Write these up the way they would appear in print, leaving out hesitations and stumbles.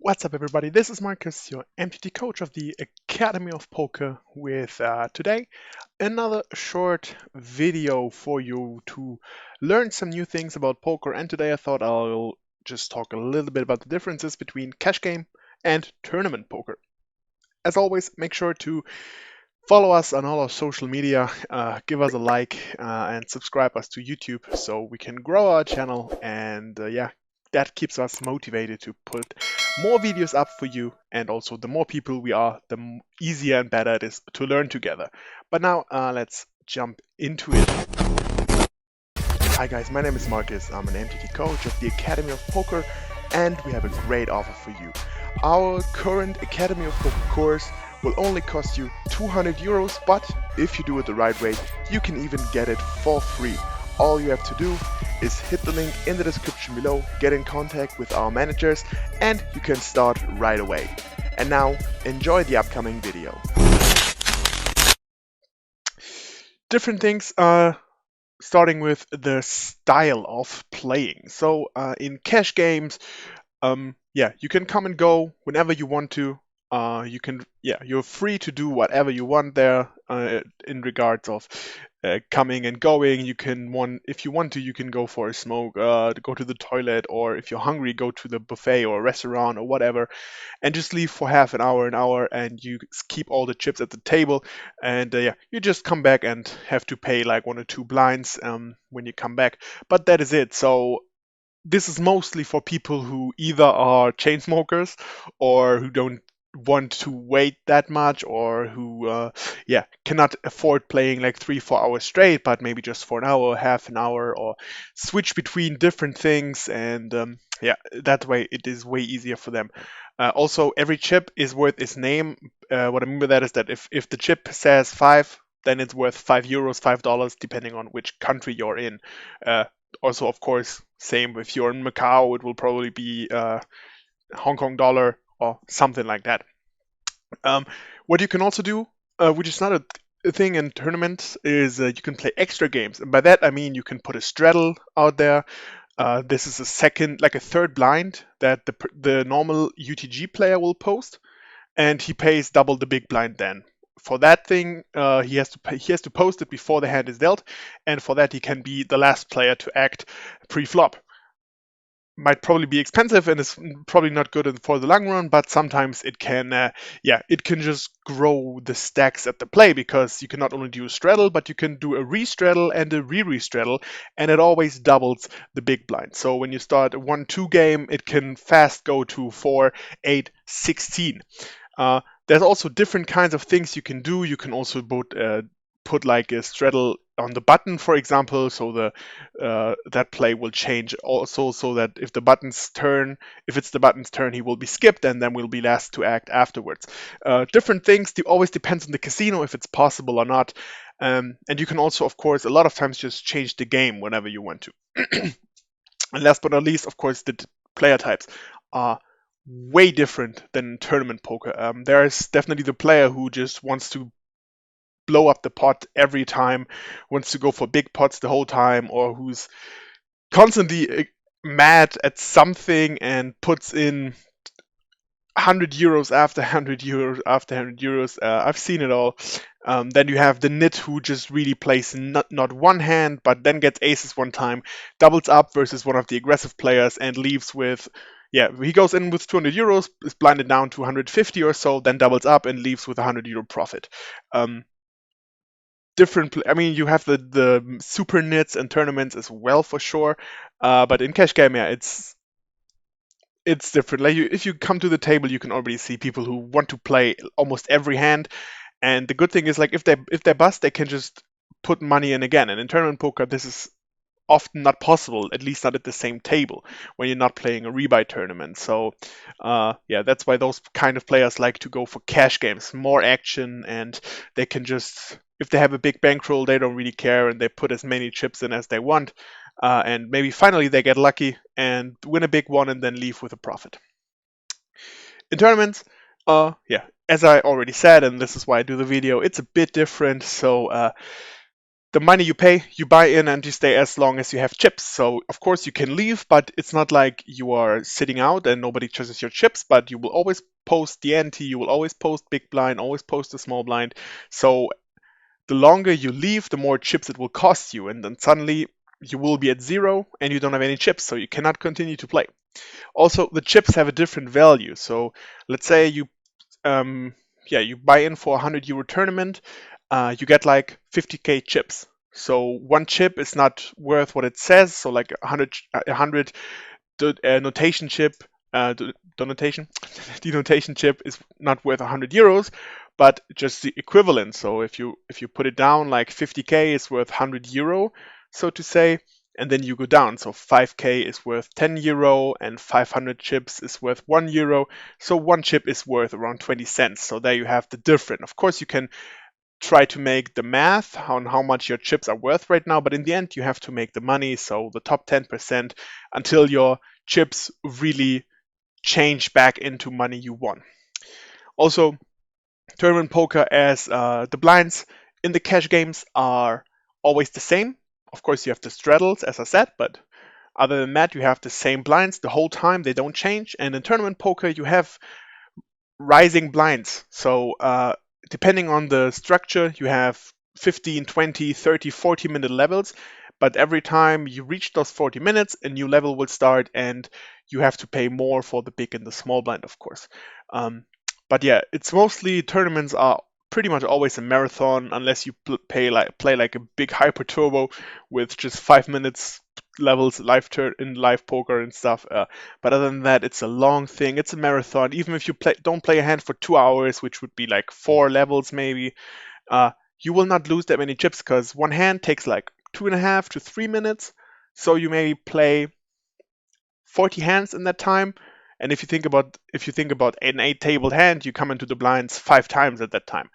What's up, everybody? This is Markus, your MTT coach of the Academy of Poker, with today another short video for you to learn some new things about poker. And today I thought I'll just talk a little bit about the differences between cash game and tournament poker. As always, make sure to follow us on all our social media, give us a like, and subscribe us to YouTube so we can grow our channel. And yeah, that keeps us motivated to put more videos up for you. And also, the more people we are, the easier and better it is to learn together. But now, let's jump into it. Hi guys, my name is Marcus. I'm an MTT coach of the Academy of Poker, and we have a great offer for you. Our current Academy of Poker course will only cost you 200 euros, but if you do it the right way, you can even get it for free. All you have to do is hit the link in the description below, get in contact with our managers, and you can start right away. And now, enjoy the upcoming video. Different things, starting with the style of playing. So in cash games, yeah, you can come and go whenever you want to. You're free to do whatever you want there in regards of coming and going. If you want to, you can go for a smoke, to go to the toilet, or if you're hungry, go to the buffet or restaurant or whatever, and just leave for half an hour, and you keep all the chips at the table. And yeah, you just come back and have to pay like one or two blinds when you come back. But that is it. So this is mostly for people who either are chain smokers or who don't want to wait that much, or who cannot afford playing like 3-4 hours straight, but maybe just for an hour, half an hour, or switch between different things. And yeah, that way it is way easier for them. Also, every chip is worth its name. What I mean by that is that if the chip says 5, then it's worth €5, $5, depending on which country you're in. Also, of course, same if you're in Macau, it will probably be Hong Kong dollar or something like that. Um, what you can also do, which is not a thing in tournaments, is you can play extra games. And by that I mean you can put a straddle out there. This is a third blind that the normal UTG player will post, and he pays double the big blind then. For that thing, he has to post it before the hand is dealt, and for that he can be the last player to act pre-flop. Might probably be expensive and is probably not good for the long run, but sometimes it can, it can just grow the stacks at the play, because you can not only do a straddle, but you can do a re-straddle and a re-straddle, and it always doubles the big blind. So when you start a 1-2 game, it can fast go to 4, 8, 16. There's also different kinds of things you can do. You can also put like a straddle on the button, for example, so that play will change also, so that if it's the button's turn, he will be skipped and then will be last to act afterwards. Different things. Always depends on the casino if it's possible or not. And you can also, of course, a lot of times just change the game whenever you want to. And last but not least, of course, the player types are way different than tournament poker. There is definitely the player who just wants to blow up the pot every time, wants to go for big pots the whole time, or who's constantly mad at something and puts in 100 euros after 100 euros after 100 euros. I've seen it all. Then you have the nit who just really plays not one hand, but then gets aces one time, doubles up versus one of the aggressive players, and leaves with, he goes in with 200 euros, is blinded down to 150 or so, then doubles up and leaves with a €100 profit. I mean, you have the super nits and tournaments as well, for sure. But in cash game, it's different. Like if you come to the table, you can already see people who want to play almost every hand. And the good thing is, like, if they bust, they can just put money in again. And in tournament poker, this is often not possible, at least not at the same table when you're not playing a rebuy tournament. So that's why those kind of players like to go for cash games, more action, and they can just, if they have a big bankroll, they don't really care, and they put as many chips in as they want, and maybe finally they get lucky and win a big one and then leave with a profit. In tournaments, as I already said, and this is why I do the video, it's a bit different. So the money you pay, you buy in and you stay as long as you have chips. So of course you can leave, but it's not like you are sitting out and nobody chooses your chips, but you will always post the ante, you will always post big blind, always post a small blind. So the longer you leave, the more chips it will cost you, and then suddenly you will be at zero and you don't have any chips, so you cannot continue to play. Also, the chips have a different value. So let's say um, you buy in for a 100 euro tournament, you get like 50k chips. So one chip is not worth what it says. So like a hundred notation chip, denotation, denotation chip is not worth 100 euros, but just the equivalent. So if you put it down, like 50k is worth 100 euro, so to say, and then you go down. So 5k is worth 10 euro, and 500 chips is worth 1 euro. So one chip is worth around 20 cents. So there you have the difference. Of course, you can try to make the math on how much your chips are worth right now, but in the end, you have to make the money. So the top 10% until your chips really change back into money you won. Also, tournament poker, as the blinds in the cash games are always the same. Of course, you have the straddles, as I said, but other than that, you have the same blinds the whole time. They don't change. And in tournament poker, you have rising blinds. So depending on the structure, you have 15, 20, 30, 40-minute levels. But every time you reach those 40 minutes, a new level will start, and you have to pay more for the big and the small blind, of course. But yeah, it's mostly tournaments are pretty much always a marathon, unless you play like a big hyper turbo with just 5 minutes levels in live poker and stuff. But other than that, it's a long thing. It's a marathon. Even if you don't play a hand for 2 hours, which would be like 4 levels maybe, uh, you will not lose that many chips because one hand takes like 2.5 to 3 minutes. So you maybe play 40 hands in that time. And if you think about an 8 tabled hand, you come into the blinds 5 times at that time.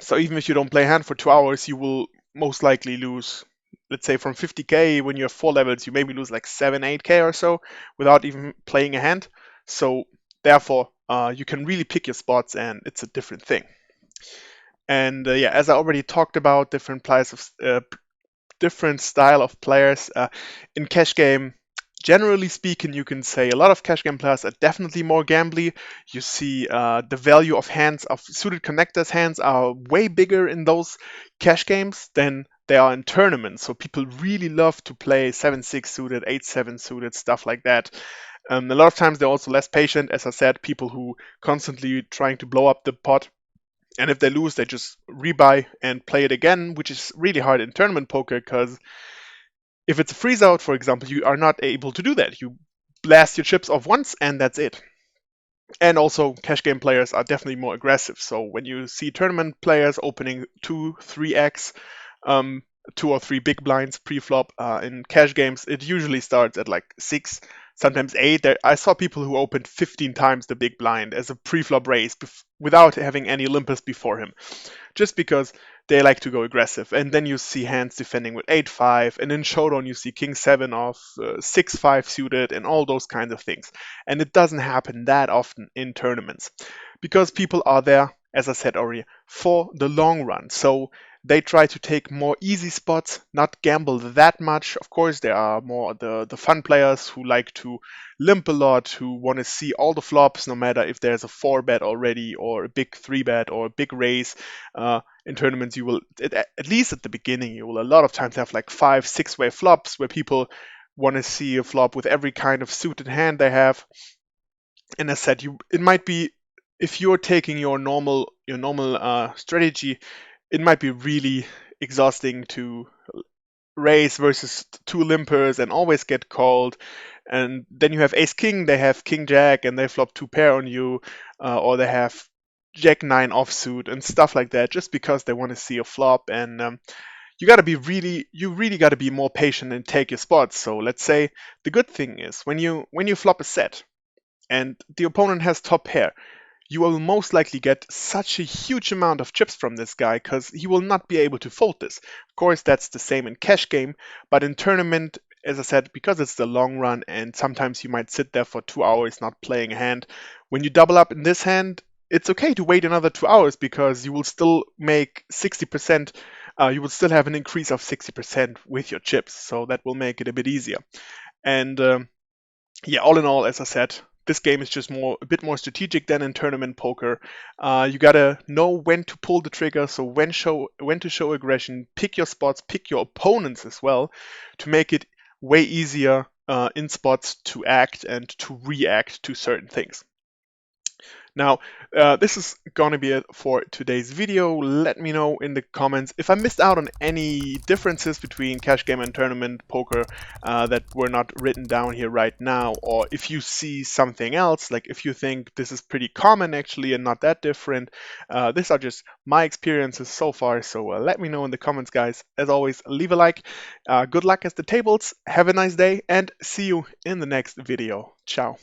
So even if you don't play a hand for 2 hours, you will most likely lose, let's say from 50k, when you have 4 levels, you maybe lose like 7, 8k or so without even playing a hand. So therefore, you can really pick your spots, and it's a different thing. And yeah, as I already talked about, different style of players in cash game. Generally speaking, you can say a lot of cash game players are definitely more gambly. You see the value of hands, of suited connectors hands, are way bigger in those cash games than they are in tournaments. So people really love to play 7-6 suited, 8-7 suited, stuff like that. A lot of times they're also less patient, as I said, people who constantly trying to blow up the pot, and if they lose, they just rebuy and play it again, which is really hard in tournament poker because if it's a freeze out, for example, you are not able to do that. You blast your chips off once and that's it. And also, cash game players are definitely more aggressive. So when you see tournament players opening 2, 3x, um, 2 or 3 big blinds pre-flop, in cash games, it usually starts at like 6, sometimes 8. I saw people who opened 15 times the big blind as a pre-flop raise without having any Olympus before him, just because they like to go aggressive. And then you see hands defending with 8-5, and in showdown you see king 7 off, 6-5 suited, and all those kinds of things. And it doesn't happen that often in tournaments because people are there, as I said already, for the long run. So they try to take more easy spots, not gamble that much. Of course, there are more the fun players who like to limp a lot, who want to see all the flops, no matter if there's a 4 bet already, or a big 3 bet, or a big raise. In tournaments, you will, at least at the beginning, you will a lot of times have like 5, 6 way flops where people want to see a flop with every kind of suited hand they have. And as said, it might be, if you're taking your normal strategy, it might be really exhausting to raise versus 2 limpers and always get called. And then you have ace king, they have king jack, and they flop 2 pair on you, or they have jack 9 offsuit and stuff like that, just because they want to see a flop. And you really got to be more patient and take your spots. So let's say the good thing is when you flop a set and the opponent has top pair, you will most likely get such a huge amount of chips from this guy because he will not be able to fold this. Of course, that's the same in cash game, but in tournament, as I said, because it's the long run and sometimes you might sit there for 2 hours not playing a hand, when you double up in this hand, it's okay to wait another 2 hours because you will still make 60% you will still have an increase of 60% with your chips. So that will make it a bit easier. And yeah, all in all, as I said, this game is just a bit more strategic than in tournament poker. You gotta know when to pull the trigger, so when to show aggression, pick your spots, pick your opponents as well, to make it way easier in spots to act and to react to certain things. Now, this is gonna be it for today's video. Let me know in the comments if I missed out on any differences between cash game and tournament poker that were not written down here right now, or if you see something else, like if you think this is pretty common actually and not that different. These are just my experiences so far, so let me know in the comments, guys. As always, leave a like. Good luck at the tables, have a nice day, and see you in the next video. Ciao.